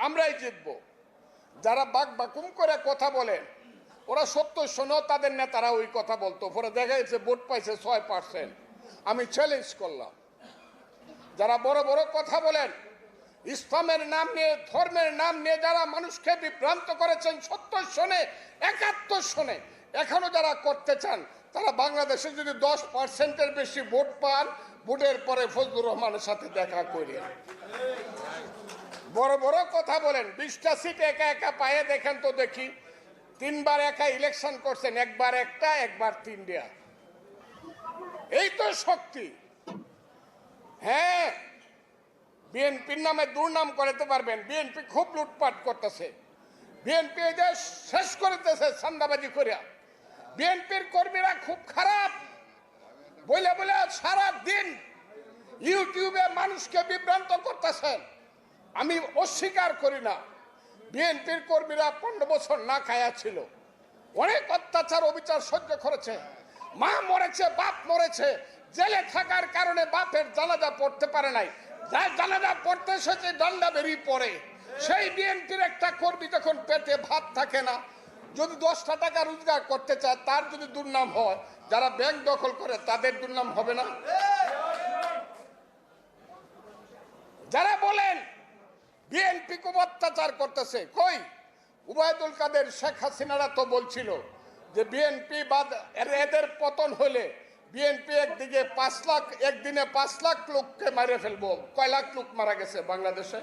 আমরাই জিতবো। যারা বাক বাকুম করে কথা বলেন ওরা সত্য শোনো, তাদের নেতারা ওই কথা বলতো, পরে দেখা যাচ্ছে ভোট পাইছে 6%। আমি চ্যালেঞ্জ করলাম, যারা বড় বড় কথা বলেন ইসলামের নাম নিয়ে, ধর্মের নাম নিয়ে যারা মানুষকে বিভ্রান্ত করেছেন 70 সনে 71 সনে, এখনো যারা করতে চান, তারা বাংলাদেশে যদি 10%-এর বেশি ভোট পান, ভোটের পরে ফজলুর রহমানের সাথে দেখা করেন। বড় বড় কথা বলেন, 20টা সিট একা একা পায়ে দেখেন তো দেখি। 3বার একা ইলেকশন করছেন, একবার একটা, একবার 3টা। এই তো শক্তি। হ্যাঁ, বিএনপির নামে দুর্নাম করাতে পারবেন। বিএনপি খুব লুটপাট করতেছে, বিএনপি দেশ শেষ করতেছে চাঁদাবাজি করিয়া। বিএনপির কর্মীরা খুব খারাপ বলে বলে সারা দিন ইউটিউবে মানুষকে বিভ্রান্ত করতেছেন। আমি অস্বীকার করি না, বিএনপির কর্মীরা 15 বছর না খায়া ছিল, অনেক অত্যাচার অবিচার সহ্য করেছে, মা মরেছে, বাপ মরেছে, জেলে থাকার কারণে বাপের জানাজা পড়তে পারে নাই, যার জানাজা পড়তে এসেছে ডান্ডা বেরিয়ে পড়ে। সেই বিএনপির একটা কর্মী যখন পেটে ভাত থাকে না, যদি 10টা টাকা রোজগার করতে চায়, তার যদি দুর্নাম হয়, যারা ব্যাংক দখল করে তাদের দুর্নাম হবে না? যারা বলেন বিএনপি খুব অত্যাচার করতেছে, কই উবায়দুল কাদের, শেখ হাসিনারা তো বলছিল যে বিএনপি বাদ এদের পতন হলে বিএনপি একদিকে 5 লাখ, একদিনে 5 লাখ লোককে মারে ফেলবো। কয় লাখ লোক মারা গেছে বাংলাদেশে?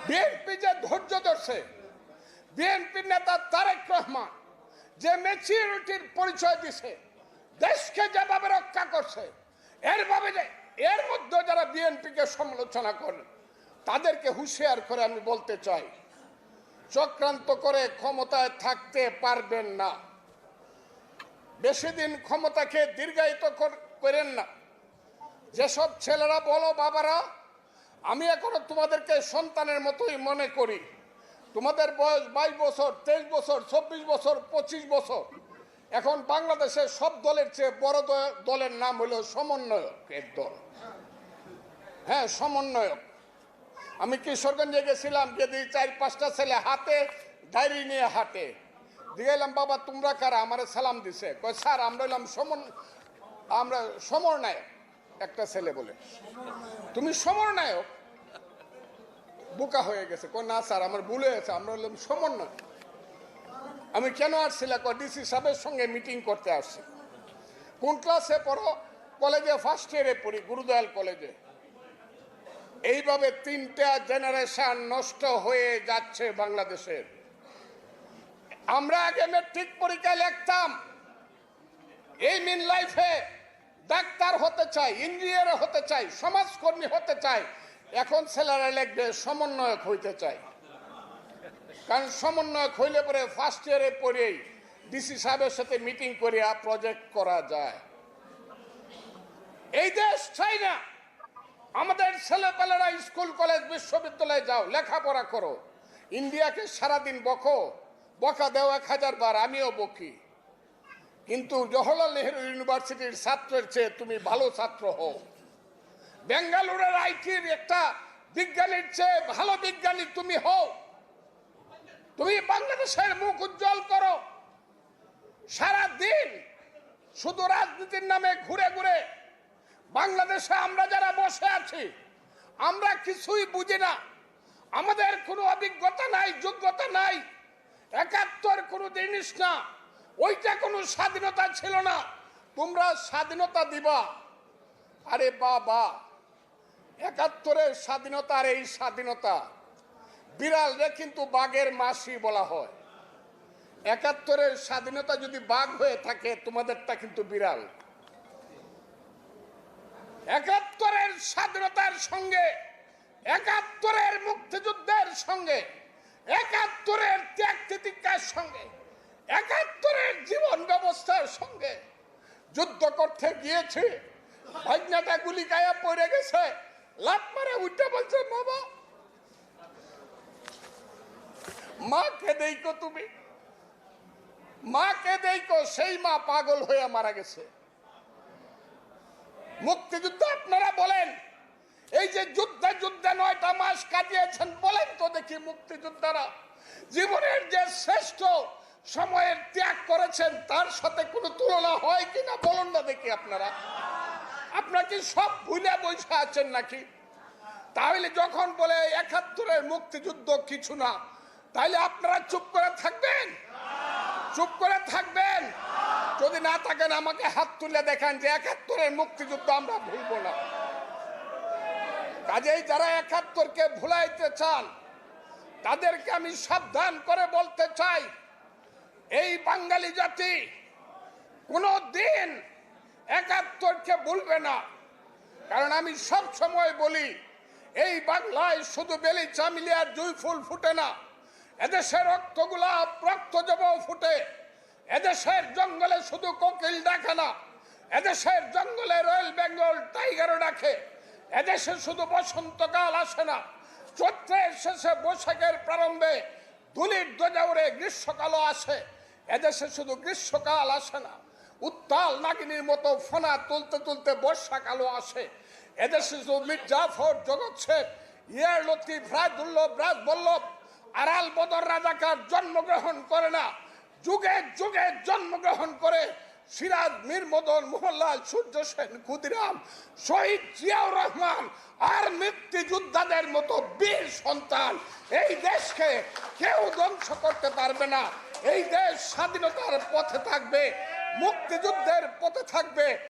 বিএনপি যে ধৈর্য ধরছে, বিএনপির নেতা তারেক রহমান যে ম্যাচিউরিটির পরিচয় দিছে, দেশকে যেভাবে রক্ষা করছে, এর মধ্যে যারা বিএনপিকে সমালোচনা করেন তাদেরকে হুঁশিয়ার করে আমি বলতে চাই, চক্রান্ত করে ক্ষমতায় থাকতে পারবেন না। বেশি দিন ক্ষমতাকে দীর্ঘায়িত করেন না। যেসব ছেলেরা বলো বাবারা আমি এখনো তোমাদেরকে সন্তানের মতোই মনে করি, তোমাদের বয়স 22 বছর, 23 বছর, 24 বছর, 25 বছর। এখন বাংলাদেশের সব দলের চেয়ে বড় দলের নাম হলো সমন্বয়কের দল। হ্যাঁ, সমন্বয়ক। আমি কিশোরগঞ্জে গেছিলাম, যদি 4-5টা ছেলে হাতে ডায়েরি নিয়ে হাঁটে, দিয়ে এলাম বাবা তোমরা কারা, আমার সালাম দিছে, কয় স্যার আমরা এলাম আমরা সমন্বয়ক। একটা ছেলে বলে তুমি সমন্বয়ক? বোকা হয়ে গেছে, কয় না স্যার আমার ভুল হয়েছে, আমরা হলাম সমন্বয়। আমি কেন আসছিলাম? ডিসি সাহেবের সঙ্গে মিটিং করতে আসছি। কোন ক্লাসে পড়ো? কলেজে ফার্স্ট ইয়ারে পড়ি, গুরুদয়াল কলেজে। এইভাবে 3টা জেনারেশন নষ্ট হয়ে যাচ্ছে বাংলাদেশের। আমরা আগে মেট্রিক পরীক্ষায় লিখতাম এই মিন লাইফে ডাক্তার হতে চাই, ইঞ্জিনিয়ার হতে চাই, সমাজকর্মী হতে চাই। এখন ছেলেরা লিখবে সমন্বয়ক হইতে চাই। কারণ সমন্বয়ক হইলে পরে ফার্স্ট ইয়ারে পড়েই ডিসি সাহেবের সাথে মিটিং করিয়া প্রজেক্ট করা যায়। এই দেশ চাই না। আমাদের ছেলেপেলেরা স্কুল কলেজ বিশ্ববিদ্যালয়ে যাও, লেখাপড়া করো। ইন্ডিয়াকে সারাদিন বকা দেও 1000 বার, আমিও বকি, কিন্তু জওহরলাল নেহরু ইউনিভার্সিটির ছাত্রের চেয়ে তুমি ভালো ছাত্র হও। বেঙ্গালুরের আইটির একটা বিজ্ঞানীর চেয়ে ভালো বিজ্ঞানী তুমি হও। তুমি বাংলাদেশের মুখ উজ্জ্বল করো। সারাদিন শুধু রাজনীতির নামে ঘুরে ঘুরে বাংলাদেশে আমরা যারা বসে আছি, আমরা কিছুই বুঝি না। আমাদের কোনো অভিজ্ঞতা নাই, যোগ্যতা নাই। 71 কোনো জিনিস না, ওইটা কোনো স্বাধীনতা ছিল না। তোমরা স্বাধীনতা দিবা? আরে বাবা, 71-এর স্বাধীনতা আর এই স্বাধীনতা, বিড়ালরে কিন্তু বাঘের মাসি বলা হয়। 71-এর স্বাধীনতা যদি বাঘ হয়ে থাকে, তোমাদেরটা কিন্তু বিড়াল। 71-এর স্বাধীনতার সঙ্গে, 71-এর মুক্তিযুদ্ধের সঙ্গে, 71-এর ত্যাগ তিতিক্ষার সঙ্গে, 71-এর জীবন ব্যবস্থার সঙ্গে যুদ্ধ করতে গিয়েছে। ভাগনাটা গুলি গায়ে পড়ে গেছে, লাফ মারে উঠে বলছে বাবা মাকে দেখো, তুমি মাকে দেখো। সেই মা পাগল হয়ে মারা গেছে। মুক্তিযুদ্ধ আপনারা বলেন, এই যে যুদ্ধে যুদ্ধে 9টা মাস কাটিয়েছেন বলেন মুক্তিযোদ্ধারা জীবনের যে শ্রেষ্ঠ সময়ের ত্যাগ করেছেন তার সাথে কোনো তুলনা হয় কিনা বলুন না দেখি। আপনারা কি সব ভুলে বসে আছেন নাকি? তাহলে যখন বলে ৭১-এর মুক্তিযুদ্ধ কিছু না, তাহলে আপনারা চুপ করে থাকবেন? চুপ করে থাকবেন? যদি না থাকেন আমাকে হাত তুলে দেখান যে ৭১-এর মুক্তিযুদ্ধ আমরা ভুলবো না। কাজেই যারা ৭১-কে ভুলাইতে চান তাদেরকে আমি সাবধান করে বলতে চাই, এই বাঙালি জাতি কোনো দিন ৭১-কে ভুলবে না। কারণ আমি সব সময় বলি, এই বাংলায় শুধু বেলি চামিলি আর জুঁই ফুল ফুটে না, এদেশের রক্তগোলাপ রক্তজব ফুটে। এদেশের জঙ্গলে শুধু কোকিল ডাকে না, এদেশের জঙ্গলে রয়্যাল বেঙ্গল টাইগারও ডাকে। এদেশে শুধু বসন্তকাল আসে না, চৈত্রের শেষে বৈশাখের প্রারম্ভে ধুলির ধ্বজা উড়ে গ্রীষ্মকালও আসে। এদেশে শুধু গ্রীষ্মকাল আসে না, উত্তাল নাগিনীর মতো ফোনা তুলতে তুলতে বর্ষাকালও আসে। এদেশে শুধু মীর জাফর, জগৎ শেখ, ইয়ার লতিফ, রাজদুল্লভ, রাজবল্লভ, আরাল বদর রাজাকার জন্মগ্রহণ করে না, যুগে যুগে জন্মগ্রহণ করে সিরাজ, মীর মদন, মোহনলাল, সূর্য সেন, ক্ষুদিরাম, শহীদ জিয়াউর রহমান আর মুক্তিযোদ্ধাদের মতো বীর সন্তান। এই দেশকে কেউ ধ্বংস করতে পারবে না। এই দেশ স্বাধীনতার পথে থাকবে, মুক্তিযুদ্ধের পথে থাকবে।